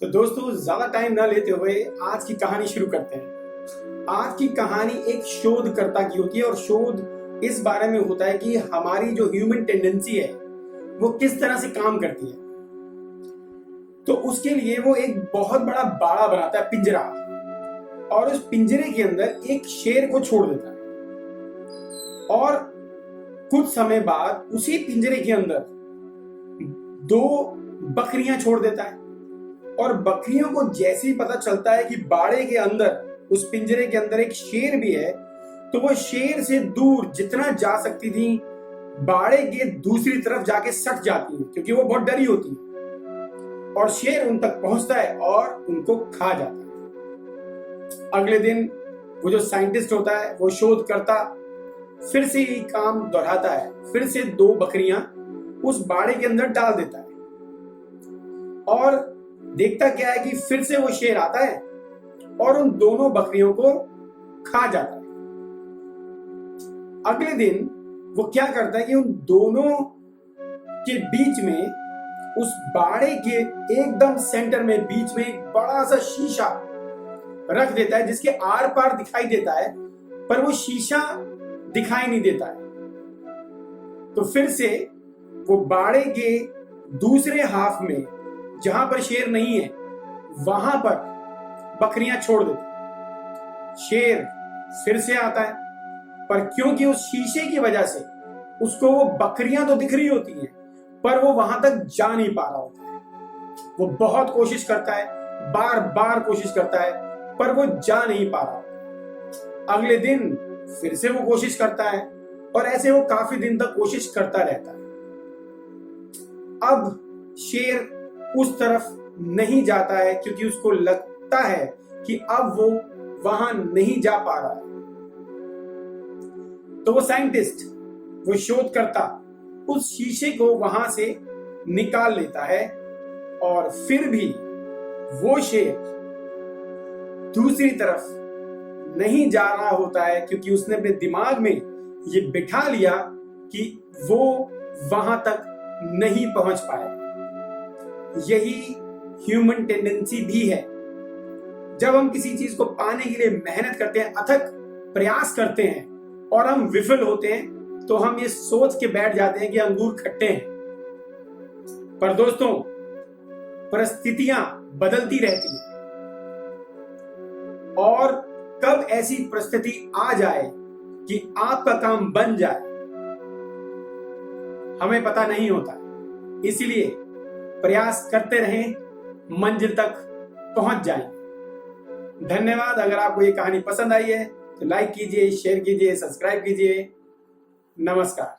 तो दोस्तों ज्यादा टाइम ना लेते हुए आज की कहानी शुरू करते हैं। आज की कहानी एक शोधकर्ता की होती है और शोध इस बारे में होता है कि हमारी जो ह्यूमन टेंडेंसी है वो किस तरह से काम करती है। तो उसके लिए वो एक बहुत बड़ा बाड़ा बनाता है, पिंजरा, और उस पिंजरे के अंदर एक शेर को छोड़ देता है और कुछ समय बाद उसी पिंजरे के अंदर दो बकरियां छोड़ देता है। और बकरियों को जैसे ही पता चलता है कि बाड़े के अंदर, उस पिंजरे के अंदर एक शेर भी है, तो वो शेर से दूर जितना जा सकती थी बाड़े के दूसरी तरफ जाके सट जाती है, क्योंकि वो बहुत डरी होती है। और शेर उन तक पहुंचता है और उनको खा जाता है। अगले दिन वो जो साइंटिस्ट होता है, वो शोध करता, फिर से यही काम दोहराता है। फिर से दो बकरियां उस बाड़े के अंदर डाल देता है और देखता क्या है कि फिर से वो शेर आता है और उन दोनों बकरियों को खा जाता है। अगले दिन वो क्या करता है कि उन दोनों के बीच में, उस बाड़े के एकदम सेंटर में, बीच में एक बड़ा सा शीशा रख देता है, जिसके आर पार दिखाई देता है पर वो शीशा दिखाई नहीं देता है। तो फिर से वो बाड़े के दूसरे हाफ में, जहां पर शेर नहीं है, वहां पर बकरियां छोड़ देती। शेर फिर से आता है, पर क्योंकि उस शीशे की वजह से उसको वो बकरियां तो दिख रही होती हैं पर वो वहां तक जा नहीं पा रहा होता है। वो बहुत कोशिश करता है, बार बार कोशिश करता है, पर वो जा नहीं पा रहा। अगले दिन फिर से वो कोशिश करता है और ऐसे वो काफी दिन तक कोशिश करता रहता है। अब शेर उस तरफ नहीं जाता है क्योंकि उसको लगता है कि अब वो वहां नहीं जा पा रहा है। तो वो साइंटिस्ट, वो शोधकर्ता, उस शीशे को वहां से निकाल लेता है और फिर भी वो शेर दूसरी तरफ नहीं जा रहा होता है, क्योंकि उसने अपने दिमाग में ये बिठा लिया कि वो वहां तक नहीं पहुंच पाए। यही ह्यूमन टेंडेंसी भी है। जब हम किसी चीज को पाने के लिए मेहनत करते हैं, अथक प्रयास करते हैं और हम विफल होते हैं, तो हम ये सोच के बैठ जाते हैं कि अंगूर खट्टे हैं। पर दोस्तों, परिस्थितियां बदलती रहती हैं और कब ऐसी परिस्थिति आ जाए कि आपका काम बन जाए, हमें पता नहीं होता। इसीलिए प्रयास करते रहें, मंजिल तक पहुंच जाएंगे। धन्यवाद। अगर आपको ये कहानी पसंद आई है तो लाइक कीजिए, शेयर कीजिए, सब्सक्राइब कीजिए। नमस्कार।